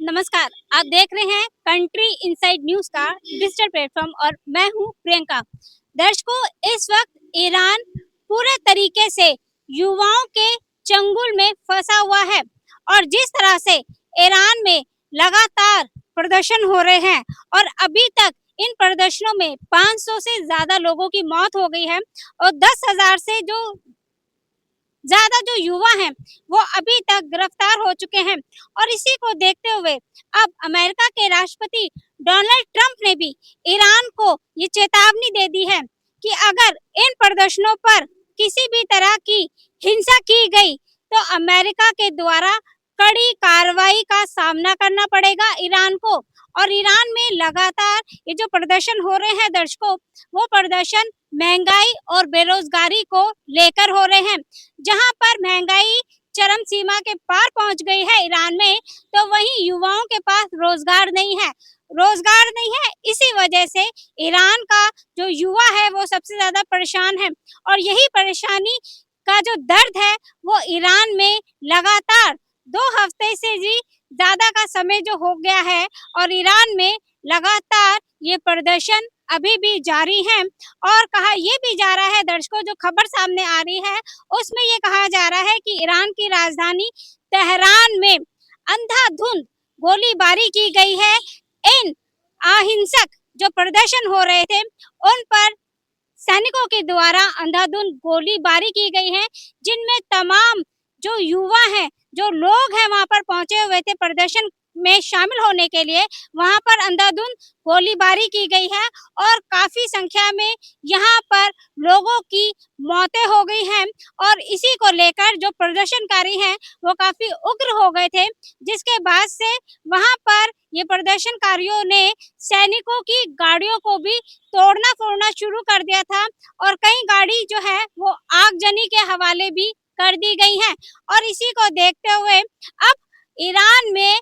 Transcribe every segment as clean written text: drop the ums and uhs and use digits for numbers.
नमस्कार। आप देख रहे हैं कंट्री इनसाइड न्यूज़ का डिजिटल प्लेटफॉर्म और मैं हूं प्रियंका। दर्शकों, इस वक्त ईरान पूरे तरीके से युवाओं के चंगुल में फंसा हुआ है और जिस तरह से ईरान में लगातार प्रदर्शन हो रहे हैं और अभी तक इन प्रदर्शनों में 500 से ज़्यादा लोगों की मौत हो गई है और 10,000 से जो ज़्यादा जो युवा हैं वो अभी तक गिरफ्तार हो चुके हैं। और इसी को देखते हुए अब अमेरिका के राष्ट्रपति डोनाल्ड ट्रंप ने भी ईरान को ये चेतावनी दे दी है कि अगर इन प्रदर्शनों पर किसी भी तरह की हिंसा की गई तो अमेरिका के द्वारा कड़ी कार्रवाई का सामना करना पड़ेगा ईरान को। और ईरान में लगातार ये जो प्रदर्शन हो रहे हैं दर्शकों, वो प्रदर्शन महंगाई और बेरोजगारी को लेकर हो रहे हैं। जहां पर महंगाई चरम सीमा के पार पहुंच गई है ईरान में, तो वहीं युवाओं के पास रोजगार नहीं है। रोजगार नहीं है, इसी वजह से ईरान का जो युवा है वो सबसे ज्यादा परेशान है। और यही परेशानी का जो दर्द है वो ईरान में लगातार 2 हफ्ते से भी ज्यादा का समय जो हो गया है और ईरान में लगातार ये प्रदर्शन अभी भी जारी है। और कहा ये भी जा रहा है दर्शकों, जो खबर सामने आ रही है उसमें ये कहा जा रहा है कि ईरान की राजधानी तेहरान में अंधाधुंध गोलीबारी की गई है। इन अहिंसक जो प्रदर्शन हो रहे थे उन पर सैनिकों के द्वारा अंधाधुंध गोलीबारी की गई है, जिनमें तमाम जो युवा हैं, जो लोग हैं वहां पर पहुंचे हुए थे प्रदर्शन में शामिल होने के लिए, वहां पर अंधाधुंध गोलीबारी की गई है और काफी संख्या में यहाँ पर लोगों की मौतें हो गई हैं। और इसी को लेकर जो प्रदर्शनकारी हैं वो काफी उग्र हो गए थे, जिसके बाद से वहां पर ये प्रदर्शनकारियों ने सैनिकों की गाड़ियों को भी तोड़ना फोड़ना शुरू कर दिया था और कई गाड़ी जो है वो आगजनी के हवाले भी कर दी गई हैं। और इसी को देखते हुए अब ईरान में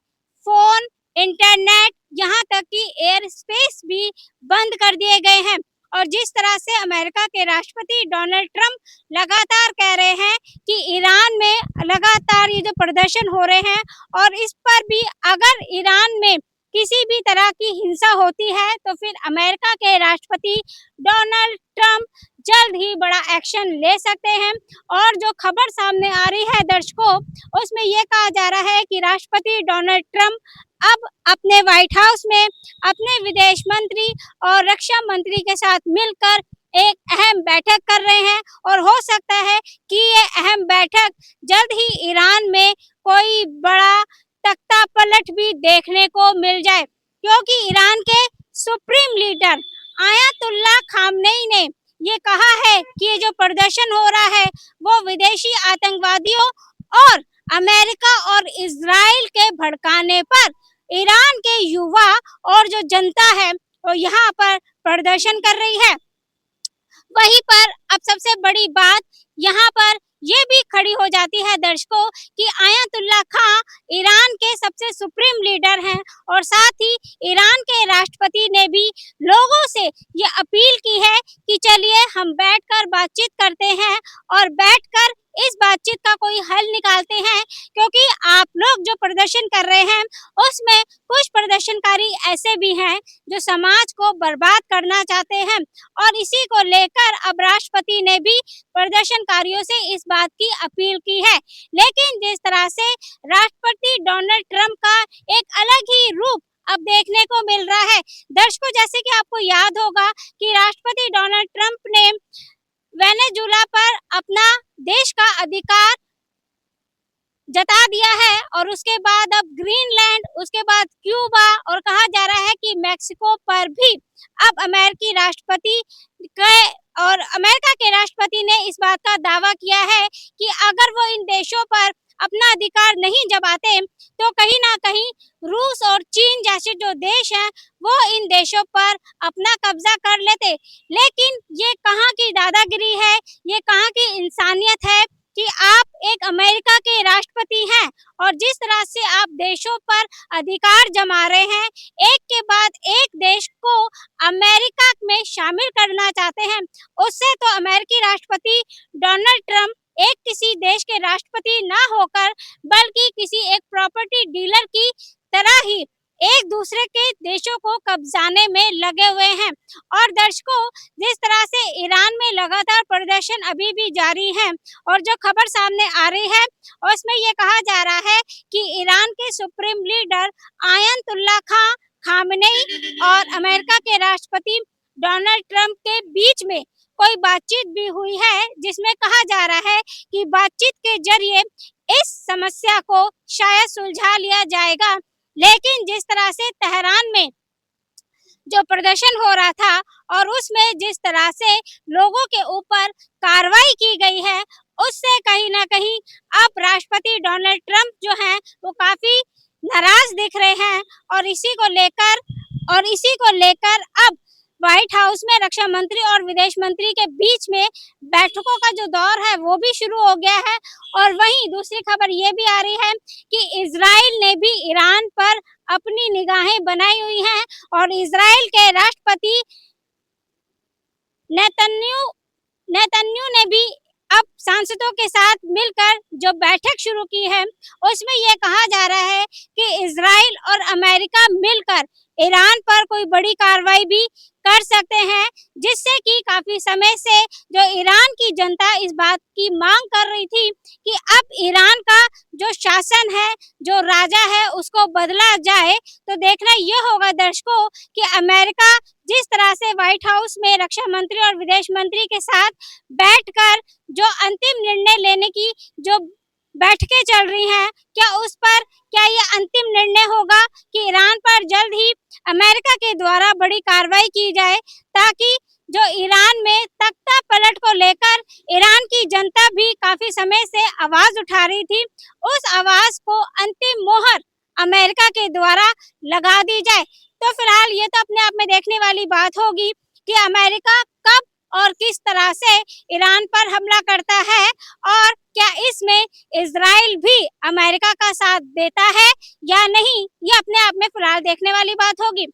फोन, इंटरनेट, यहाँ तक कि एयर स्पेस भी बंद कर दिए गए हैं। और जिस तरह से अमेरिका के राष्ट्रपति डोनाल्ड ट्रंप लगातार कह रहे हैं कि ईरान में लगातार ये जो प्रदर्शन हो रहे हैं और इस पर भी अगर ईरान में किसी भी तरह की हिंसा होती है तो फिर अमेरिका के राष्ट्रपति डोनाल्ड ट्रंप जल्द ही बड़ा एक्शन ले सकते हैं। और जो खबर सामने आ रही है दर्शकों, उसमें ये कहा जा रहा है कि राष्ट्रपति डोनाल्ड ट्रंप अब अपने व्हाइट हाउस में अपने विदेश मंत्री और रक्षा मंत्री के साथ मिलकर एक अहम बैठक कर रहे हैं और हो सकता है कि ये अहम बैठक जल्द ही ईरान में कोई बड़ा तख्ता पलट भी देखने को मिल जाए, क्योंकि ईरान के सुप्रीम लीडर आयतुल्लाह खामनेई ने ये कहा है कि ये जो प्रदर्शन हो रहा है वो विदेशी आतंकवादियों और अमेरिका और इजराइल के भड़काने पर ईरान के युवा और जो जनता है वो यहाँ पर प्रदर्शन कर रही है। वहीं पर अब सबसे बड़ी बात यहाँ पर ये भी खड़ी हो जाती है दर्शकों कि आयतुल्लाह खां ईरान के सबसे सुप्रीम लीडर हैं और साथ ही ईरान के राष्ट्रपति ने भी लोगों से ये अपील की है कि चलिए हम बैठकर बातचीत करते हैं और बैठकर इस बातचीत का कोई हल निकालते हैं, क्योंकि आप लोग जो प्रदर्शन कर रहे हैं उसमें कुछ प्रदर्शनकारी ऐसे भी हैं जो समाज को बर्बाद करना चाहते हैं। और इसी को लेकर अब राष्ट्रपति ने भी प्रदर्शनकारियों से इस बात की अपील की है। लेकिन जिस तरह से राष्ट्रपति डोनाल्ड ट्रंप का एक अलग ही रूप अब देखने को मिल रहा है दर्शकों, जैसे कि आपको याद होगा कि राष्ट्रपति डोनाल्ड ट्रंप ने वेनेजुला पर अपना देश का अधिकार जता दिया है और उसके बाद अब ग्रीनलैंड, उसके बाद क्यूबा और कहा जा रहा है कि मैक्सिको पर भी अब अमेरिकी राष्ट्रपति के और अमेरिका के राष्ट्रपति ने इस बात का दावा किया है कि अगर वो इन देशों पर अपना अधिकार नहीं जमाते तो कहीं ना कहीं रूस और चीन जैसे जो देश हैं वो इन देशों पर अपना कब्जा कर लेते। लेकिन ये कहाँ की दादागिरी है, ये कहाँ की इंसानियत है कि आप एक अमेरिका के राष्ट्रपति हैं और जिस तरह से आप देशों पर अधिकार जमा रहे हैं, एक के बाद एक देश को अमेरिका में शामिल करना चाहते हैं। उससे तो अमेरिकी राष्ट्रपति डोनाल्ड ट्रंप एक किसी देश के राष्ट्रपति ना होकर बल्कि किसी एक प्रॉपर्टी डीलर की तरह ही एक दूसरे के देशों को कब्जाने में लगे हुए हैं। और दर्शकों, जिस तरह से ईरान में लगातार प्रदर्शन अभी भी जारी है और जो खबर सामने आ रही है उसमें ये कहा जा रहा है कि ईरान के सुप्रीम लीडर आयतुल्ला खां खामेनेई और अमेरिका के राष्ट्रपति डोनाल्ड ट्रंप के बीच में कोई बातचीत भी हुई है, जिसमें कहा जा रहा है कि बातचीत के जरिए इस समस्या को शायद सुलझा लिया जाएगा। लेकिन जिस तरह से तेहरान में जो प्रदर्शन हो रहा था और उसमें जिस तरह से लोगों के ऊपर कार्रवाई की गई है, उससे कहीं ना कहीं अब राष्ट्रपति डोनाल्ड ट्रंप जो हैं वो काफी नाराज दिख रहे हैं। और इसी को लेकर अब व्हाइट हाउस में रक्षा मंत्री और विदेश मंत्री के बीच में बैठकों का जो दौर है वो भी शुरू हो गया है। और वहीं दूसरी खबर ये भी आ रही है कि इजराइल ने भी ईरान पर अपनी निगाहें बनाई हुई हैं और इजराइल के राष्ट्रपति नेतन्याहू नेतन्याहू ने भी अब सांसदों के साथ मिलकर जो बैठक शुरू की है उसमें यह कहा जा रहा है कि इजराइल और अमेरिका मिलकर ईरान पर कोई बड़ी कार्रवाई भी कर सकते हैं, जिससे कि काफी समय से जो ईरान की जनता इस बात की मांग कर रही थी कि अब ईरान का जो शासन है, जो राजा है, उसको बदला जाए। तो देखना यह होगा दर्शकों कि अमेरिका जिस तरह से व्हाइट हाउस में रक्षा मंत्री और विदेश मंत्री के साथ बैठकर जो अंतिम निर्णय लेने की जो बैठकें चल रही हैं, क्या ये अंतिम निर्णय होगा कि ईरान पर जल्द ही अमेरिका के द्वारा बड़ी कार्रवाई की जाए, ताकि जो ईरान में तख्ता पलट को लेकर ईरान की जनता भी काफी समय से आवाज उठा रही थी, उस आवाज को अंतिम मोहर अमेरिका के द्वारा लगा दी जाए। तो फिलहाल ये तो अपने आप में देखने वाली बात होगी कि अमेरिका कब और किस तरह से ईरान पर हमला करता है और क्या इसमें इजराइल भी अमेरिका का साथ देता है या नहीं, ये अपने आप में फिलहाल देखने वाली बात होगी।